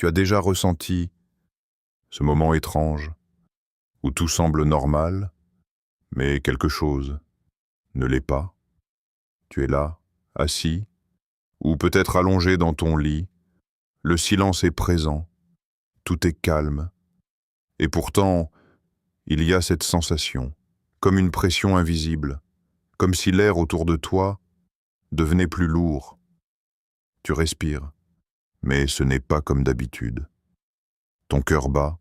Tu as déjà ressenti ce moment étrange où tout semble normal, mais quelque chose ne l'est pas. Tu es là, assis, ou peut-être allongé dans ton lit. Le silence est présent, tout est calme, et pourtant, il y a cette sensation, comme une pression invisible, comme si l'air autour de toi devenait plus lourd. Tu respires, mais ce n'est pas comme d'habitude. Ton cœur bat,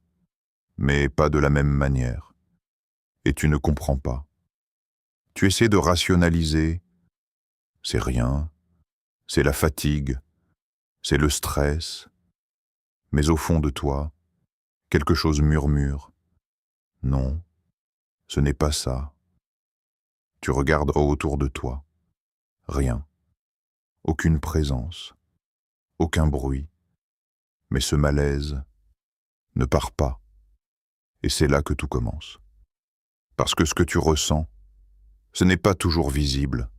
mais pas de la même manière, et tu ne comprends pas. Tu essaies de rationaliser, c'est rien, c'est la fatigue, c'est le stress, mais au fond de toi, quelque chose murmure. Non, ce n'est pas ça. Tu regardes autour de toi. Rien. Aucune présence. Aucun bruit. Mais ce malaise ne part pas. Et c'est là que tout commence. Parce que ce que tu ressens, ce n'est pas toujours visible.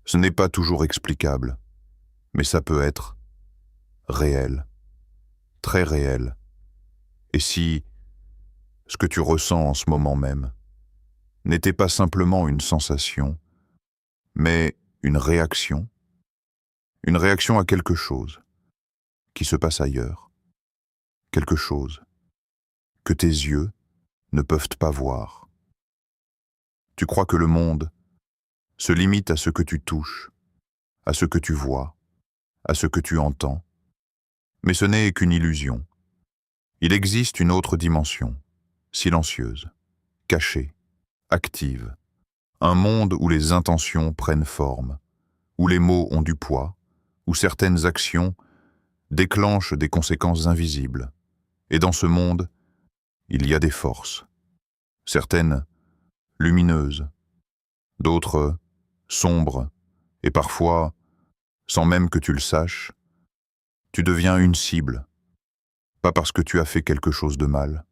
Ce n'est pas toujours explicable. Mais ça peut être réel. Très réel. Et si ce que tu ressens en ce moment même n'était pas simplement une sensation, mais une réaction à quelque chose qui se passe ailleurs, quelque chose que tes yeux ne peuvent pas voir. Tu crois que le monde se limite à ce que tu touches, à ce que tu vois, à ce que tu entends, mais ce n'est qu'une illusion. Il existe une autre dimension, silencieuse, cachée, active, un monde où les intentions prennent forme, où les mots ont du poids, où certaines actions déclenchent des conséquences invisibles. Et dans ce monde, il y a des forces, certaines lumineuses, d'autres sombres, et parfois, sans même que tu le saches, tu deviens une cible, pas parce que tu as fait quelque chose de mal,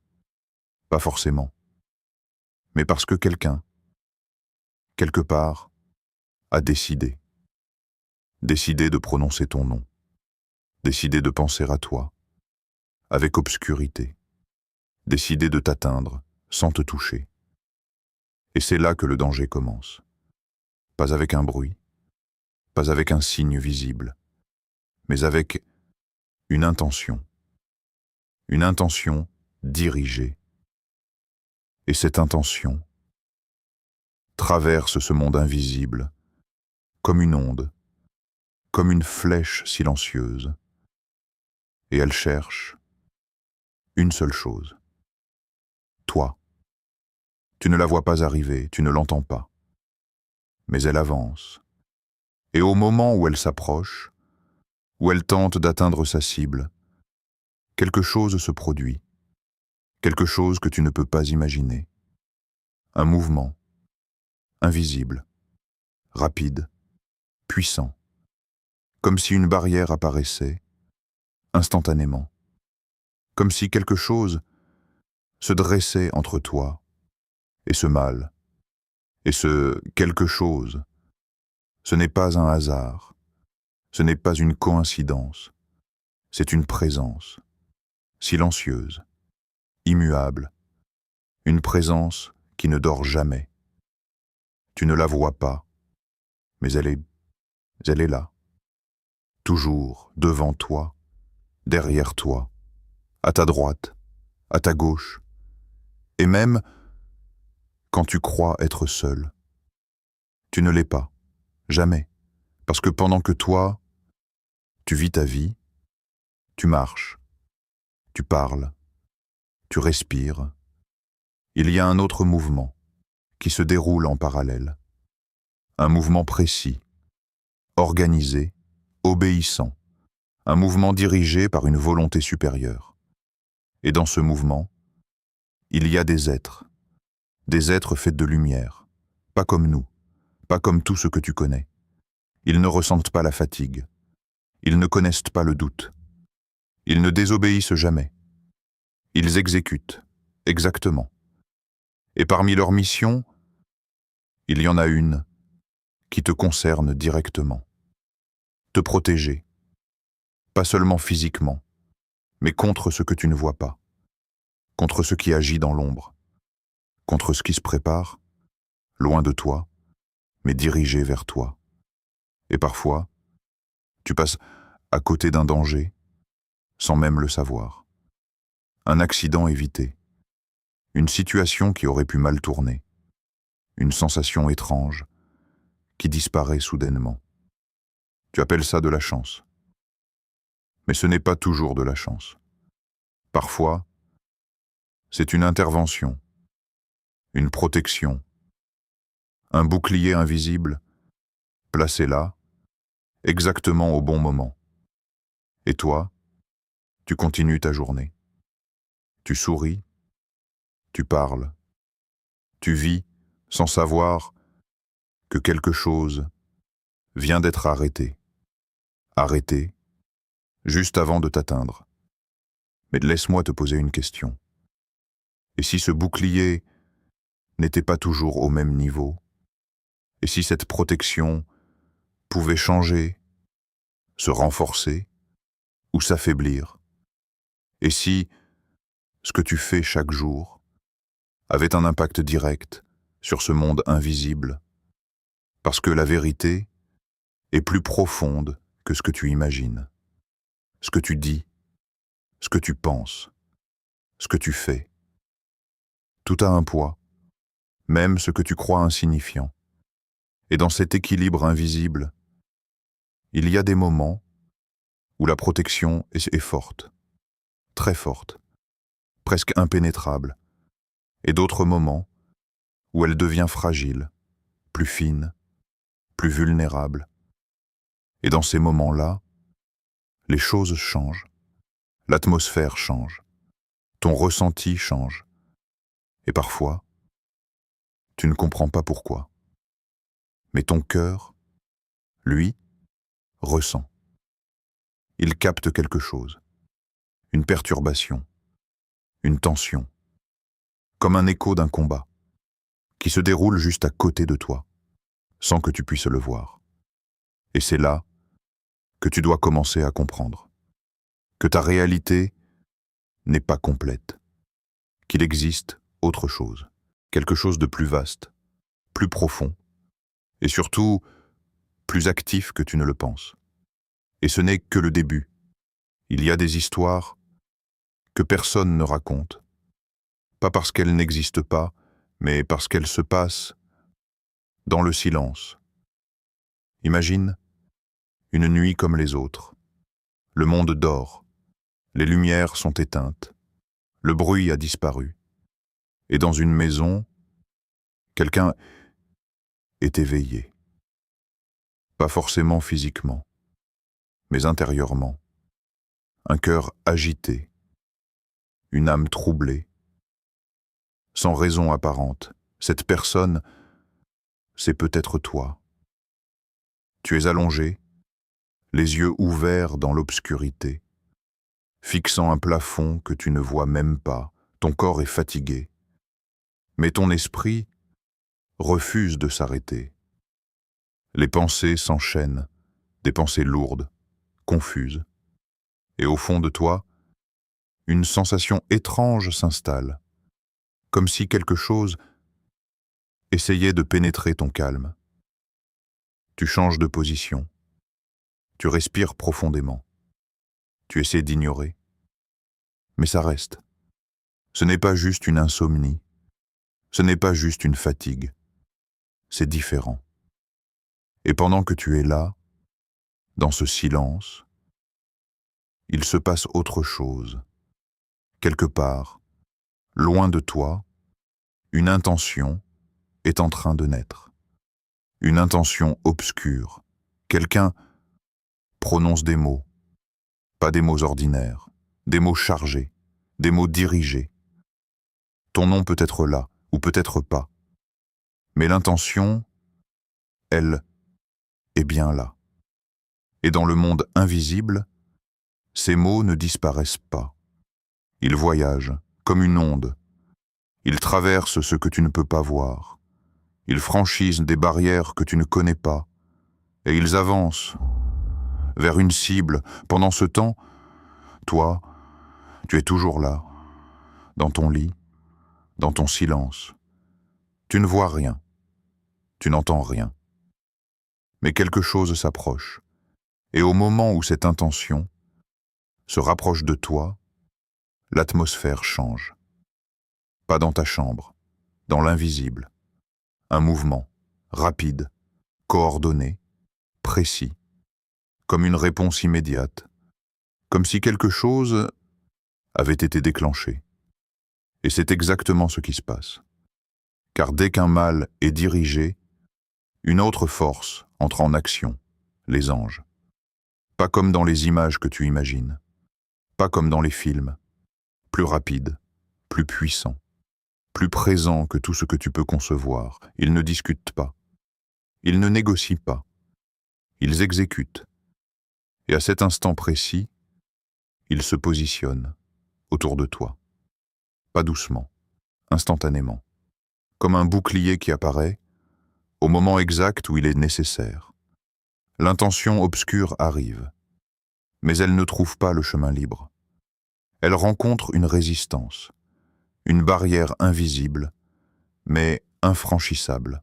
pas forcément, mais parce que quelqu'un, quelque part, a décidé de prononcer ton nom, décidé de penser à toi, avec obscurité, décidé de t'atteindre sans te toucher. Et c'est là que le danger commence. Pas avec un bruit, pas avec un signe visible, mais avec une intention dirigée. Et cette intention traverse ce monde invisible comme une onde, comme une flèche silencieuse. Et elle cherche une seule chose. Toi. Tu ne la vois pas arriver, tu ne l'entends pas. Mais elle avance. Et au moment où elle s'approche, où elle tente d'atteindre sa cible, quelque chose se produit. Quelque chose que tu ne peux pas imaginer. Un mouvement, invisible, rapide, puissant, comme si une barrière apparaissait, instantanément, comme si quelque chose se dressait entre toi et ce mal. Et ce quelque chose, ce n'est pas un hasard, ce n'est pas une coïncidence, c'est une présence, silencieuse, immuable, une présence qui ne dort jamais. Tu ne la vois pas, mais elle est là, toujours devant toi, derrière toi, à ta droite, à ta gauche, et même quand tu crois être seul. Tu ne l'es pas, jamais, parce que pendant que toi, tu vis ta vie, tu marches, tu parles, tu respires, il y a un autre mouvement qui se déroule en parallèle, un mouvement précis, organisé, obéissant, un mouvement dirigé par une volonté supérieure. Et dans ce mouvement, il y a des êtres faits de lumière, pas comme nous, pas comme tout ce que tu connais. Ils ne ressentent pas la fatigue, ils ne connaissent pas le doute, ils ne désobéissent jamais. Ils exécutent, exactement. Et parmi leurs missions, il y en a une qui te concerne directement. Te protéger, pas seulement physiquement, mais contre ce que tu ne vois pas, contre ce qui agit dans l'ombre, contre ce qui se prépare, loin de toi, mais dirigé vers toi. Et parfois, tu passes à côté d'un danger, sans même le savoir. Un accident évité, une situation qui aurait pu mal tourner, une sensation étrange qui disparaît soudainement. Tu appelles ça de la chance. Mais ce n'est pas toujours de la chance. Parfois, c'est une intervention, une protection, un bouclier invisible, placé là, exactement au bon moment. Et toi, tu continues ta journée. Tu souris, tu parles, tu vis sans savoir que quelque chose vient d'être arrêté. Arrêté, juste avant de t'atteindre. Mais laisse-moi te poser une question. Et si ce bouclier n'était pas toujours au même niveau? Et si cette protection pouvait changer, se renforcer ou s'affaiblir? Et si ce que tu fais chaque jour avait un impact direct sur ce monde invisible? Parce que la vérité est plus profonde que ce que tu imagines. Ce que tu dis, ce que tu penses, ce que tu fais. Tout a un poids, même ce que tu crois insignifiant. Et dans cet équilibre invisible, il y a des moments où la protection est forte, très forte, presque impénétrable, et d'autres moments où elle devient fragile, plus fine, plus vulnérable. Et dans ces moments-là, les choses changent, l'atmosphère change, ton ressenti change, et parfois, tu ne comprends pas pourquoi. Mais ton cœur, lui, ressent. Il capte quelque chose, une perturbation, une tension, comme un écho d'un combat, qui se déroule juste à côté de toi, sans que tu puisses le voir. Et c'est là que tu dois commencer à comprendre que ta réalité n'est pas complète, qu'il existe autre chose, quelque chose de plus vaste, plus profond, et surtout plus actif que tu ne le penses. Et ce n'est que le début. Il y a des histoires que personne ne raconte, pas parce qu'elles n'existent pas, mais parce qu'elles se passent dans le silence. Imagine une nuit comme les autres. Le monde dort, les lumières sont éteintes, le bruit a disparu. Et dans une maison, quelqu'un est éveillé. Pas forcément physiquement, mais intérieurement. Un cœur agité, une âme troublée. Sans raison apparente, cette personne, c'est peut-être toi. Tu es allongé, les yeux ouverts dans l'obscurité, fixant un plafond que tu ne vois même pas. Ton corps est fatigué, mais ton esprit refuse de s'arrêter. Les pensées s'enchaînent, des pensées lourdes, confuses. Et au fond de toi, une sensation étrange s'installe, comme si quelque chose essayait de pénétrer ton calme. Tu changes de position, tu respires profondément, tu essaies d'ignorer, mais ça reste. Ce n'est pas juste une insomnie, ce n'est pas juste une fatigue, c'est différent. Et pendant que tu es là, dans ce silence, il se passe autre chose. Quelque part, loin de toi, une intention est en train de naître. Une intention obscure. Quelqu'un prononce des mots, pas des mots ordinaires, des mots chargés, des mots dirigés. Ton nom peut être là, ou peut-être pas. Mais l'intention, elle, est bien là. Et dans le monde invisible, ces mots ne disparaissent pas. Ils voyagent, comme une onde. Ils traversent ce que tu ne peux pas voir. Ils franchissent des barrières que tu ne connais pas. Et ils avancent vers une cible. Pendant ce temps, toi, Tu es toujours là, dans ton lit, dans ton silence. Tu ne vois rien, tu n'entends rien. Mais quelque chose s'approche, et au moment où cette intention se rapproche de toi, l'atmosphère change. Pas dans ta chambre, dans l'invisible. Un mouvement, rapide, coordonné, précis, comme une réponse immédiate, comme si quelque chose avait été déclenché. Et c'est exactement ce qui se passe. Car dès qu'un mal est dirigé, une autre force entre en action, les anges. Pas comme dans les images que tu imagines, pas comme dans les films, plus rapide, plus puissant, plus présent que tout ce que tu peux concevoir. Ils ne discutent pas, ils ne négocient pas, ils exécutent. Et à cet instant précis, ils se positionnent autour de toi. Pas doucement, instantanément, comme un bouclier qui apparaît au moment exact où il est nécessaire. L'intention obscure arrive, mais elle ne trouve pas le chemin libre. Elle rencontre une résistance, une barrière invisible, mais infranchissable.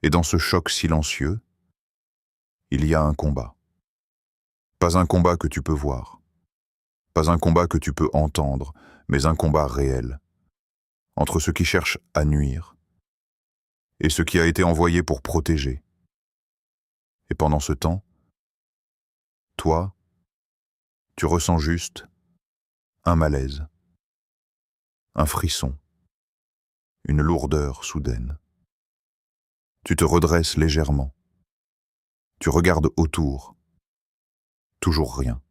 Et dans ce choc silencieux, il y a un combat. Pas un combat que tu peux voir, pas un combat que tu peux entendre, mais un combat réel, entre ce qui cherche à nuire et ce qui a été envoyé pour protéger. Et pendant ce temps, toi, tu ressens juste un malaise, un frisson, une lourdeur soudaine. Tu te redresses légèrement. Tu regardes autour. Toujours rien.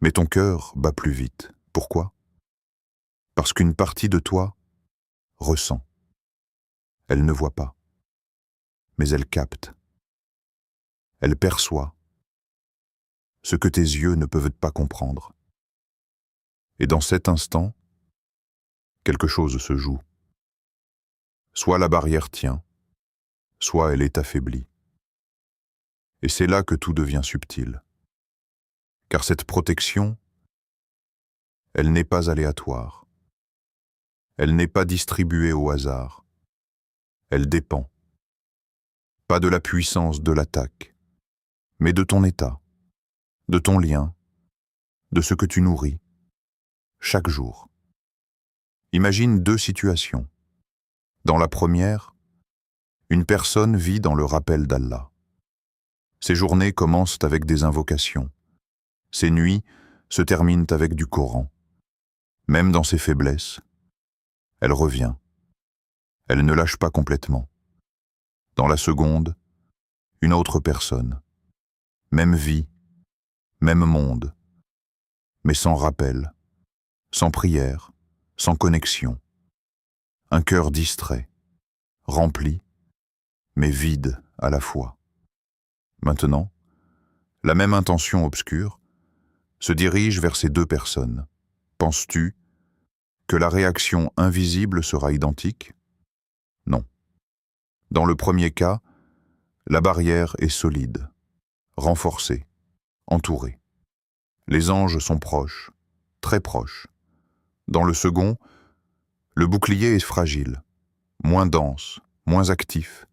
Mais ton cœur bat plus vite. Pourquoi? Parce qu'une partie de toi ressent. Elle ne voit pas. Mais elle capte. Elle perçoit ce que tes yeux ne peuvent pas comprendre. Et dans cet instant, quelque chose se joue. Soit la barrière tient, soit elle est affaiblie. Et c'est là que tout devient subtil. Car cette protection, elle n'est pas aléatoire. Elle n'est pas distribuée au hasard. Elle dépend. Pas de la puissance de l'attaque, mais de ton état, de ton lien, de ce que tu nourris, chaque jour. Imagine deux situations. Dans la première, une personne vit dans le rappel d'Allah. Ses journées commencent avec des invocations. Ses nuits se terminent avec du Coran. Même dans ses faiblesses, elle revient. Elle ne lâche pas complètement. Dans la seconde, une autre personne. Même vie, même monde, mais sans rappel, sans prière, sans connexion. Un cœur distrait, rempli, mais vide à la fois. Maintenant, la même intention obscure se dirige vers ces deux personnes. Penses-tu que la réaction invisible sera identique? Non. Dans le premier cas, la barrière est solide, renforcée, entourée. Les anges sont proches, très proches. Dans le second, le bouclier est fragile, moins dense, moins actif,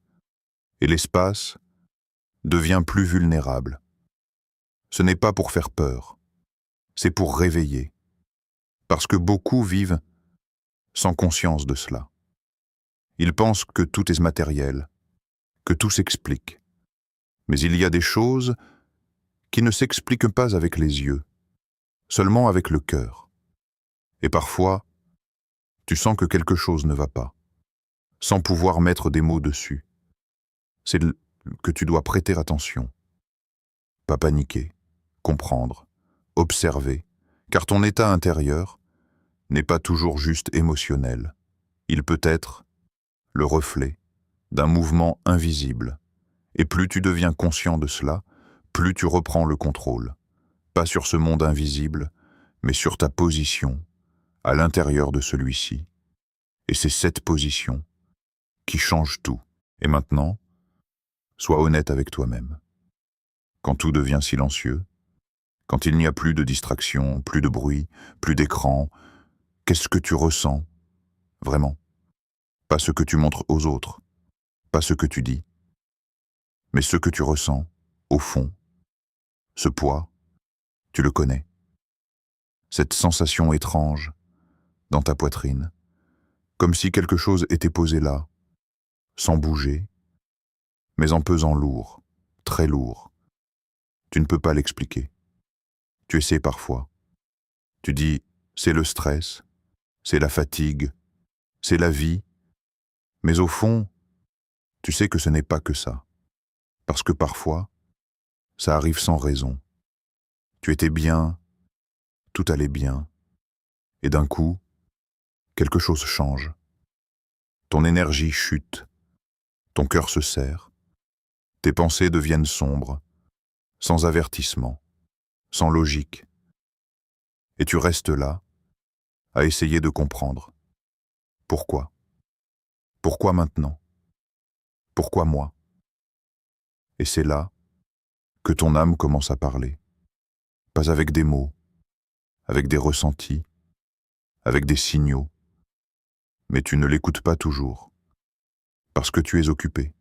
et l'espace devient plus vulnérable. Ce n'est pas pour faire peur, c'est pour réveiller, parce que beaucoup vivent sans conscience de cela. Ils pensent que tout est matériel, que tout s'explique. Mais il y a des choses qui ne s'expliquent pas avec les yeux, seulement avec le cœur. Et parfois, tu sens que quelque chose ne va pas, sans pouvoir mettre des mots dessus. C'est que tu dois prêter attention. Pas paniquer, comprendre, observer, car ton état intérieur n'est pas toujours juste émotionnel. Il peut être le reflet d'un mouvement invisible. Et plus tu deviens conscient de cela, plus tu reprends le contrôle. Pas sur ce monde invisible, mais sur ta position à l'intérieur de celui-ci. Et c'est cette position qui change tout. Et maintenant, sois honnête avec toi-même. Quand tout devient silencieux, Quand il n'y a plus de distraction, plus de bruit, plus d'écran, qu'est-ce que tu ressens, vraiment? Pas ce que tu montres aux autres, pas ce que tu dis, mais ce que tu ressens, au fond. Ce poids, tu le connais. Cette sensation étrange dans ta poitrine, comme si quelque chose était posé là, sans bouger, mais en pesant lourd, très lourd. Tu ne peux pas l'expliquer. Tu essaies parfois. Tu dis, c'est le stress, c'est la fatigue, c'est la vie. Mais au fond, tu sais que ce n'est pas que ça. Parce que parfois, ça arrive sans raison. Tu étais bien, tout allait bien. Et d'un coup, quelque chose change. Ton énergie chute, ton cœur se serre, tes pensées deviennent sombres, sans avertissement, sans logique. Et tu restes là, à essayer de comprendre. Pourquoi? Pourquoi maintenant? Pourquoi moi? Et c'est là que ton âme commence à parler. Pas avec des mots, avec des ressentis, avec des signaux. Mais tu ne l'écoutes pas toujours. Parce que tu es occupé.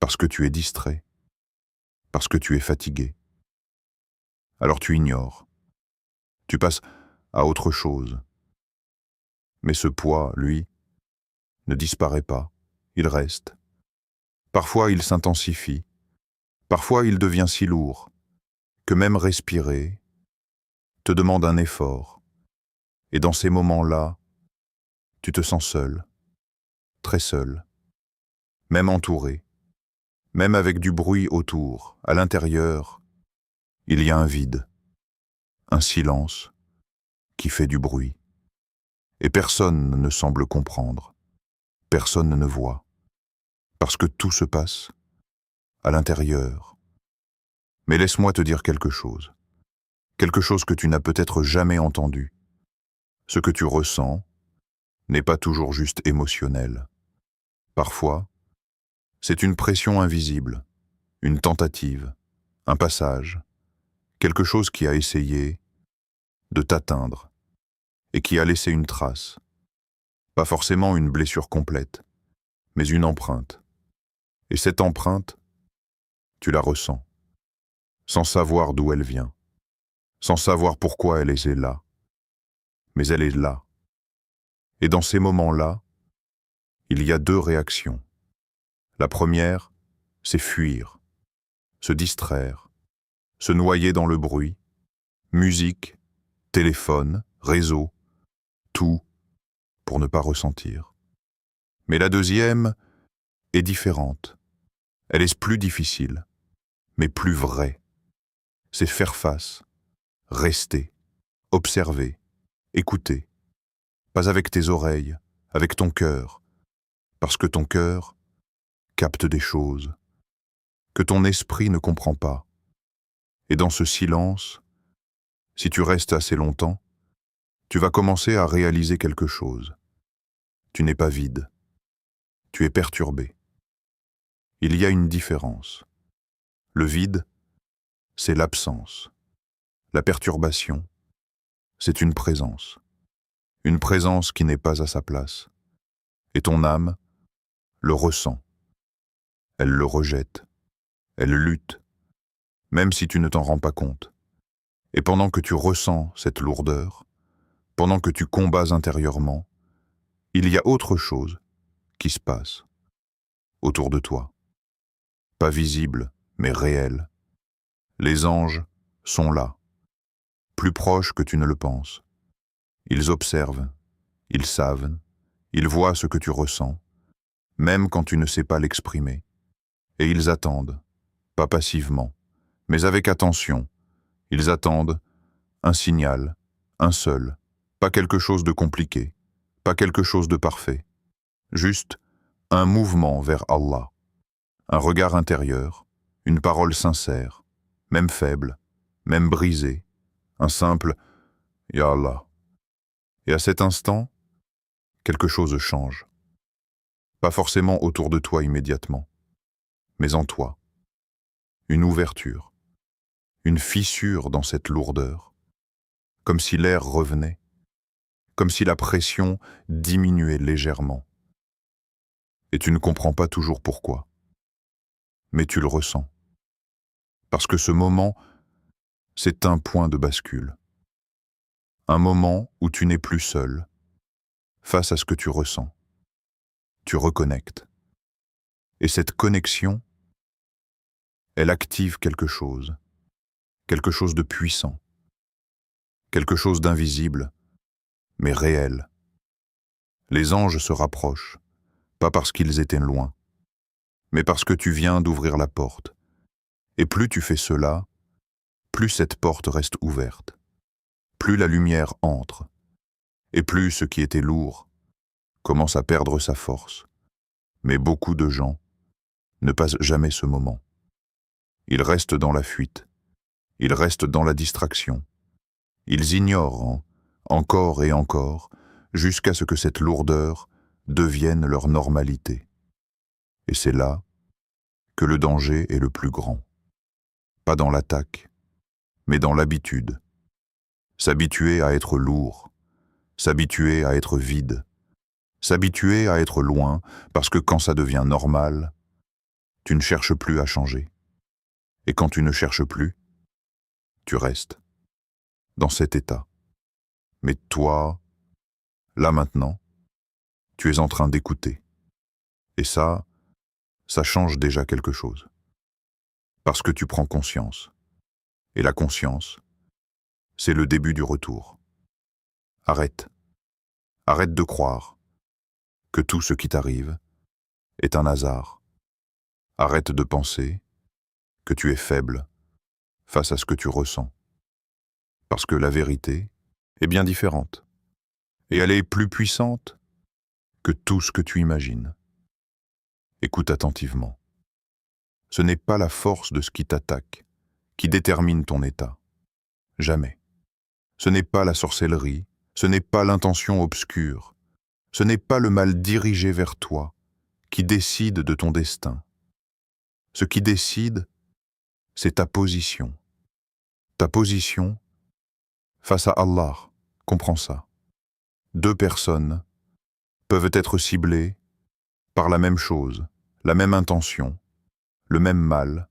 Parce que tu es distrait. Parce que tu es fatigué. Alors tu ignores. Tu passes à autre chose. Mais ce poids, lui, ne disparaît pas. Il reste. Parfois il s'intensifie. Parfois il devient si lourd que même respirer te demande un effort. Et dans ces moments-là, tu te sens seul, très seul, même entouré, même avec du bruit autour, à l'intérieur, il y a un vide, un silence qui fait du bruit. Et personne ne semble comprendre, personne ne voit, parce que tout se passe à l'intérieur. Mais laisse-moi te dire quelque chose que tu n'as peut-être jamais entendu. Ce que tu ressens n'est pas toujours juste émotionnel. Parfois, c'est une pression invisible, une tentative, un passage, quelque chose qui a essayé de t'atteindre et qui a laissé une trace. Pas forcément une blessure complète, mais une empreinte. Et cette empreinte, tu la ressens, sans savoir d'où elle vient, sans savoir pourquoi elle est là. Mais elle est là. Et dans ces moments-là, il y a deux réactions. La première, c'est fuir, se distraire, se noyer dans le bruit, musique, téléphone, réseau, tout, pour ne pas ressentir. Mais la deuxième est différente. Elle est plus difficile, mais plus vraie. C'est faire face, rester, observer, écouter. Pas avec tes oreilles, avec ton cœur, parce que ton cœur capte des choses que ton esprit ne comprend pas. Et dans ce silence, si tu restes assez longtemps, tu vas commencer à réaliser quelque chose. Tu n'es pas vide, tu es perturbé. Il y a une différence. Le vide, c'est l'absence. La perturbation, c'est une présence. Une présence qui n'est pas à sa place. Et ton âme le ressent. Elle le rejette. Elle lutte, même si tu ne t'en rends pas compte. Et pendant que tu ressens cette lourdeur, pendant que tu combats intérieurement, il y a autre chose qui se passe autour de toi. Pas visible, mais réel. Les anges sont là, plus proches que tu ne le penses. Ils observent, ils savent, ils voient ce que tu ressens, même quand tu ne sais pas l'exprimer. Et ils attendent, pas passivement, mais avec attention. Ils attendent un signal, un seul, pas quelque chose de compliqué, pas quelque chose de parfait, juste un mouvement vers Allah, un regard intérieur, une parole sincère, même faible, même brisée, un simple « Ya Allah ». Et à cet instant, quelque chose change. Pas forcément autour de toi immédiatement, mais en toi. Une ouverture, une fissure dans cette lourdeur, comme si l'air revenait, comme si la pression diminuait légèrement. Et tu ne comprends pas toujours pourquoi, mais tu le ressens. Parce que ce moment, c'est un point de bascule. Un moment où tu n'es plus seul, face à ce que tu ressens. Tu reconnectes. Et cette connexion, elle active quelque chose de puissant, quelque chose d'invisible, mais réel. Les anges se rapprochent, pas parce qu'ils étaient loin, mais parce que tu viens d'ouvrir la porte. Et plus tu fais cela, plus cette porte reste ouverte, plus la lumière entre, et plus ce qui était lourd commence à perdre sa force. Mais beaucoup de gens ne passent jamais ce moment. Ils restent dans la fuite, ils restent dans la distraction. Ils ignorent encore et encore, jusqu'à ce que cette lourdeur devienne leur normalité. Et c'est là que le danger est le plus grand. Pas dans l'attaque, mais dans l'habitude. S'habituer à être lourd, s'habituer à être vide, s'habituer à être loin, parce que quand ça devient normal, tu ne cherches plus à changer. Et quand tu ne cherches plus, tu restes dans cet état. Mais toi, là maintenant, tu es en train d'écouter. Et ça change déjà quelque chose. Parce que tu prends conscience. Et la conscience, c'est le début du retour. Arrête. Arrête de croire que tout ce qui t'arrive est un hasard. Arrête de penser que tu es faible face à ce que tu ressens. Parce que la vérité est bien différente. Et elle est plus puissante que tout ce que tu imagines. Écoute attentivement. Ce n'est pas la force de ce qui t'attaque qui détermine ton état. Jamais. Ce n'est pas la sorcellerie, ce n'est pas l'intention obscure, ce n'est pas le mal dirigé vers toi qui décide de ton destin. Ce qui décide, c'est ta position. Ta position face à Allah, comprends ça. Deux personnes peuvent être ciblées par la même chose, la même intention, le même mal,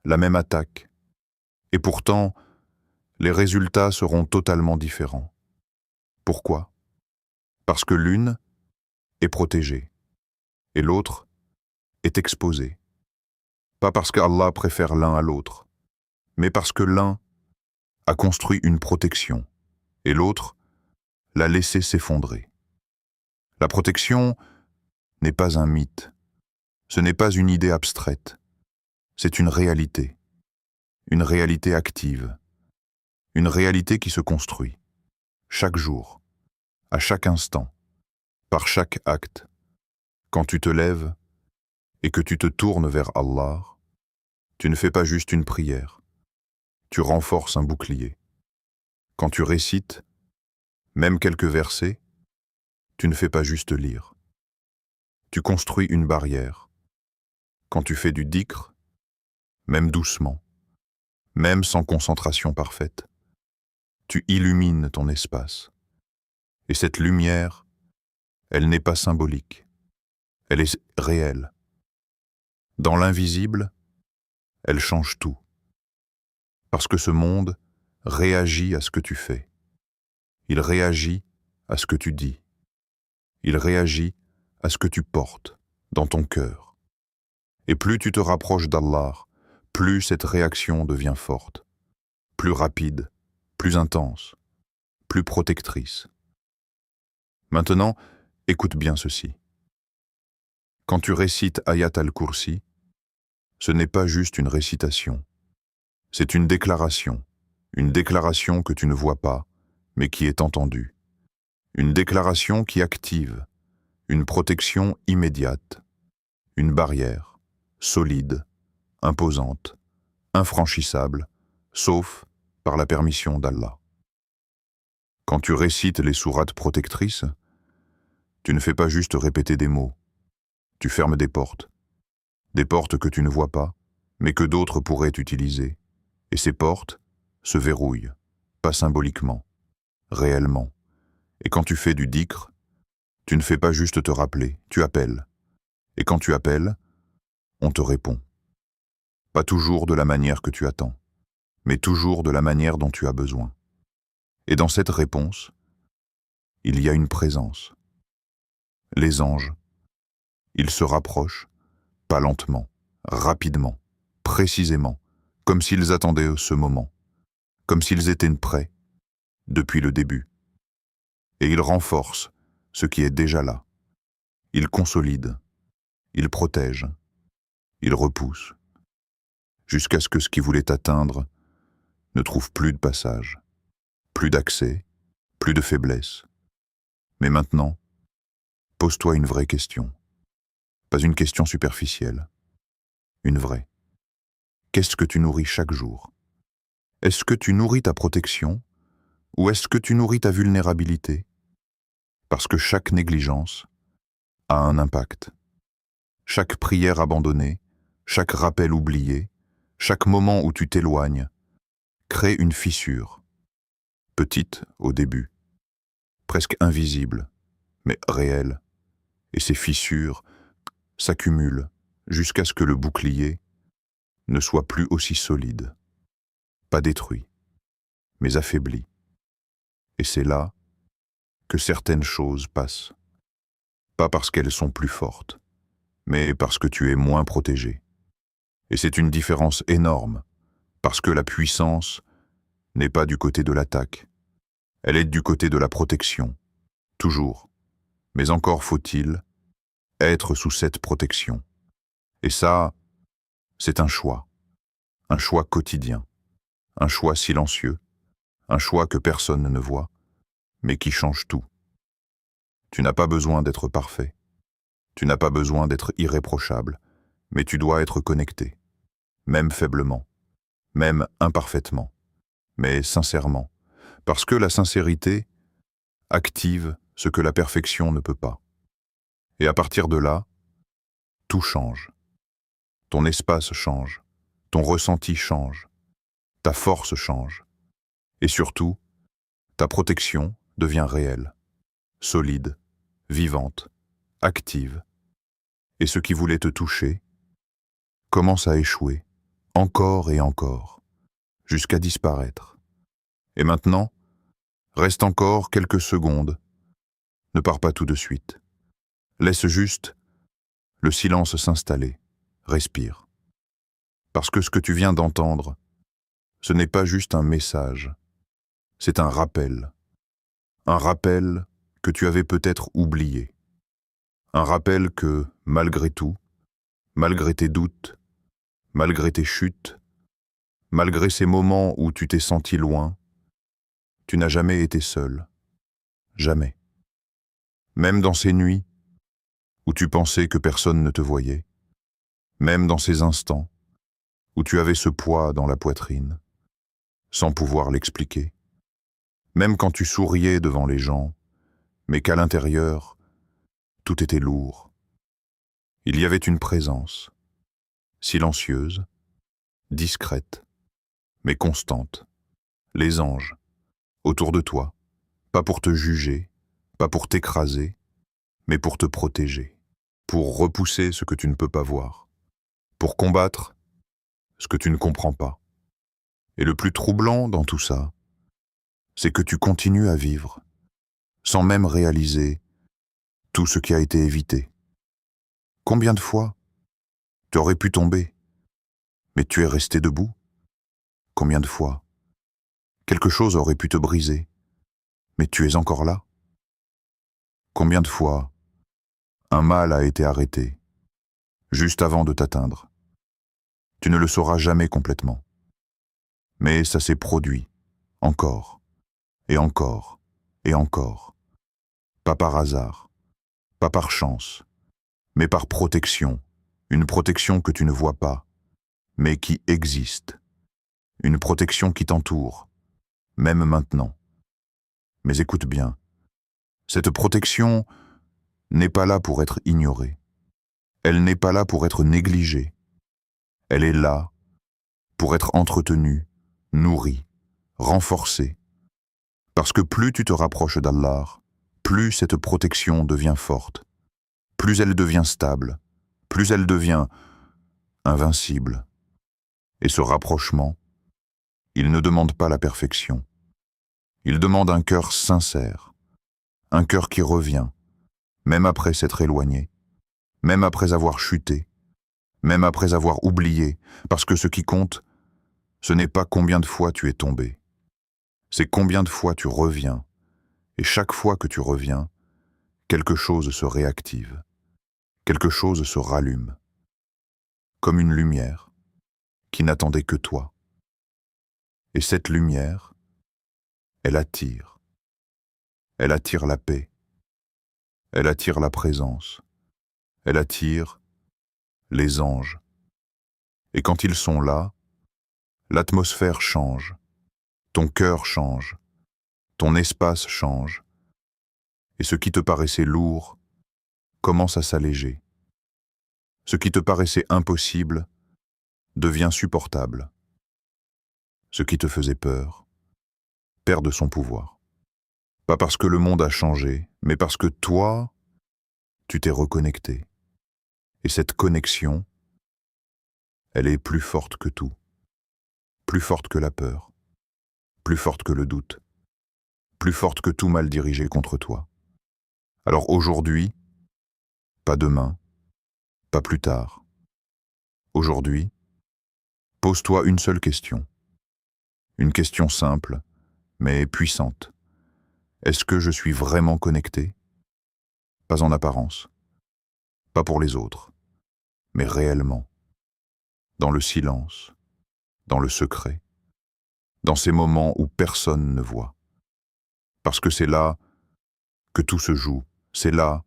la même attaque. Et pourtant, les résultats seront totalement différents. Pourquoi? Parce que l'une est protégée et l'autre est exposée. Pas parce qu'Allah préfère l'un à l'autre, mais parce que l'un a construit une protection et l'autre l'a laissé s'effondrer. La protection n'est pas un mythe, ce n'est pas une idée abstraite, c'est une réalité active, une réalité qui se construit, chaque jour, à chaque instant, par chaque acte. Quand tu te lèves et que tu te tournes vers Allah, tu ne fais pas juste une prière, tu renforces un bouclier. Quand tu récites, même quelques versets, tu ne fais pas juste lire. Tu construis une barrière. Quand tu fais du dhikr, même doucement, même sans concentration parfaite, tu illumines ton espace. Et cette lumière, elle n'est pas symbolique, elle est réelle. Dans l'invisible, elle change tout. Parce que ce monde réagit à ce que tu fais. Il réagit à ce que tu dis. Il réagit à ce que tu portes dans ton cœur. Et plus tu te rapproches d'Allah, plus cette réaction devient forte, plus rapide, plus intense, plus protectrice. Maintenant, écoute bien ceci. Quand tu récites Ayat al-Kursi, ce n'est pas juste une récitation. C'est une déclaration que tu ne vois pas, mais qui est entendue. Une déclaration qui active une protection immédiate, une barrière, solide, imposante, infranchissable, sauf par la permission d'Allah. Quand tu récites les sourates protectrices, tu ne fais pas juste répéter des mots, tu fermes des portes que tu ne vois pas, mais que d'autres pourraient utiliser, Et ces portes se verrouillent, pas symboliquement, réellement. Et quand tu fais du dhikr, tu ne fais pas juste te rappeler, tu appelles. Et quand tu appelles, on te répond. Pas toujours de la manière que tu attends, mais toujours de la manière dont tu as besoin. Et dans cette réponse, il y a une présence. Les anges, ils se rapprochent, pas lentement, rapidement, précisément, comme s'ils attendaient ce moment, comme s'ils étaient prêts depuis le début. Et ils renforcent ce qui est déjà là. Ils consolident, ils protègent, ils repoussent, jusqu'à ce que ce qui voulait t'atteindre ne trouve plus de passage, plus d'accès, plus de faiblesse. Mais maintenant, pose-toi une vraie question. Pas une question superficielle, une vraie. Qu'est-ce que tu nourris chaque jour? Est-ce que tu nourris ta protection ou est-ce que tu nourris ta vulnérabilité? Parce que chaque négligence a un impact. Chaque prière abandonnée, chaque rappel oublié, chaque moment où tu t'éloignes, crée une fissure. Petite au début, presque invisible, mais réelle. Et ces fissures s'accumulent jusqu'à ce que le bouclier ne soit plus aussi solide. Pas détruit, mais affaibli. Et c'est là que certaines choses passent. Pas parce qu'elles sont plus fortes, mais parce que tu es moins protégé. Et c'est une différence énorme, parce que la puissance n'est pas du côté de l'attaque. Elle est du côté de la protection, toujours. Mais encore faut-il être sous cette protection. Et ça, c'est un choix quotidien, un choix silencieux, un choix que personne ne voit, mais qui change tout. Tu n'as pas besoin d'être parfait, tu n'as pas besoin d'être irréprochable, mais tu dois être connecté, même faiblement, même imparfaitement, mais sincèrement, parce que la sincérité active ce que la perfection ne peut pas. Et à partir de là, tout change. Ton espace change, ton ressenti change, ta force change. Et surtout, ta protection devient réelle, solide, vivante, active. Et ce qui voulait te toucher commence à échouer, encore et encore, jusqu'à disparaître. Et maintenant, reste encore quelques secondes. Ne pars pas tout de suite. Laisse juste le silence s'installer. Respire. Parce que ce que tu viens d'entendre, ce n'est pas juste un message, c'est un rappel. Un rappel que tu avais peut-être oublié. Un rappel que, malgré tout, malgré tes doutes, malgré tes chutes, malgré ces moments où tu t'es senti loin, tu n'as jamais été seul. Jamais. Même dans ces nuits où tu pensais que personne ne te voyait, même dans ces instants où tu avais ce poids dans la poitrine, sans pouvoir l'expliquer, même quand tu souriais devant les gens, mais qu'à l'intérieur, tout était lourd. Il y avait une présence, silencieuse, discrète, mais constante. Les anges, autour de toi, pas pour te juger, pas pour t'écraser, mais pour te protéger, pour repousser ce que tu ne peux pas voir, pour combattre ce que tu ne comprends pas. Et le plus troublant dans tout ça, c'est que tu continues à vivre, sans même réaliser tout ce qui a été évité. Combien de fois tu aurais pu tomber, mais tu es resté debout? Combien de fois quelque chose aurait pu te briser, mais tu es encore là? Combien de fois un mal a été arrêté, juste avant de t'atteindre? Tu ne le sauras jamais complètement. Mais ça s'est produit, encore, et encore, et encore. Pas par hasard, pas par chance, mais par protection. Une protection que tu ne vois pas, mais qui existe. Une protection qui t'entoure, même maintenant. Mais écoute bien, cette protection n'est pas là pour être ignorée. Elle n'est pas là pour être négligée. Elle est là pour être entretenue, nourri, renforcé. Parce que plus tu te rapproches d'Allah, plus cette protection devient forte, plus elle devient stable, plus elle devient invincible. Et ce rapprochement, il ne demande pas la perfection. Il demande un cœur sincère, un cœur qui revient, même après s'être éloigné, même après avoir chuté, même après avoir oublié, parce que ce qui compte, ce n'est pas combien de fois tu es tombé, c'est combien de fois tu reviens, et chaque fois que tu reviens, quelque chose se réactive, quelque chose se rallume, comme une lumière qui n'attendait que toi. Et cette lumière, elle attire la paix, elle attire la présence, elle attire les anges. Et quand ils sont là, l'atmosphère change, ton cœur change, ton espace change, et ce qui te paraissait lourd commence à s'alléger. Ce qui te paraissait impossible devient supportable. Ce qui te faisait peur perd de son pouvoir. Pas parce que le monde a changé, mais parce que toi, tu t'es reconnecté. Et cette connexion, elle est plus forte que tout, plus forte que la peur, plus forte que le doute, plus forte que tout mal dirigé contre toi. Alors aujourd'hui, pas demain, pas plus tard. Aujourd'hui, pose-toi une seule question. Une question simple, mais puissante. Est-ce que je suis vraiment connecté? Pas en apparence, pas pour les autres, mais réellement, dans le silence, dans le secret, dans ces moments où personne ne voit. Parce que c'est là que tout se joue, c'est là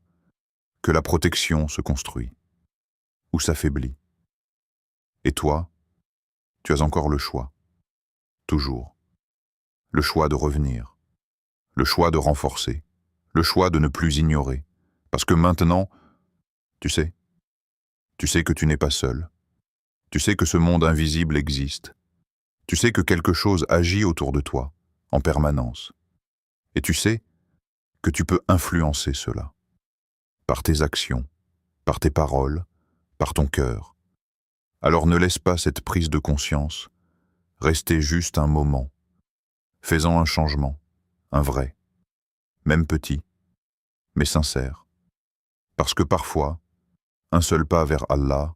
que la protection se construit, ou s'affaiblit. Et toi, tu as encore le choix, toujours. Le choix de revenir, le choix de renforcer, le choix de ne plus ignorer. Parce que maintenant, tu sais que tu n'es pas seul. Tu sais que ce monde invisible existe. Tu sais que quelque chose agit autour de toi, en permanence. Et tu sais que tu peux influencer cela. Par tes actions, par tes paroles, par ton cœur. Alors ne laisse pas cette prise de conscience rester juste un moment, faisant un changement, un vrai, même petit, mais sincère. Parce que parfois, un seul pas vers Allah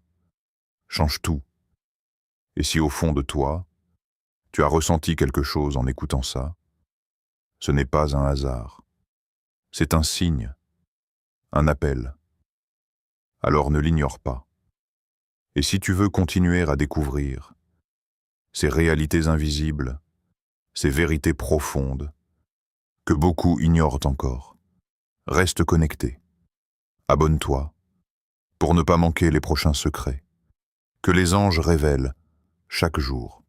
change tout. Et si au fond de toi, tu as ressenti quelque chose en écoutant ça, ce n'est pas un hasard. C'est un signe, un appel. Alors ne l'ignore pas. Et si tu veux continuer à découvrir ces réalités invisibles, ces vérités profondes que beaucoup ignorent encore, reste connecté. Abonne-toi pour ne pas manquer les prochains secrets que les anges révèlent chaque jour.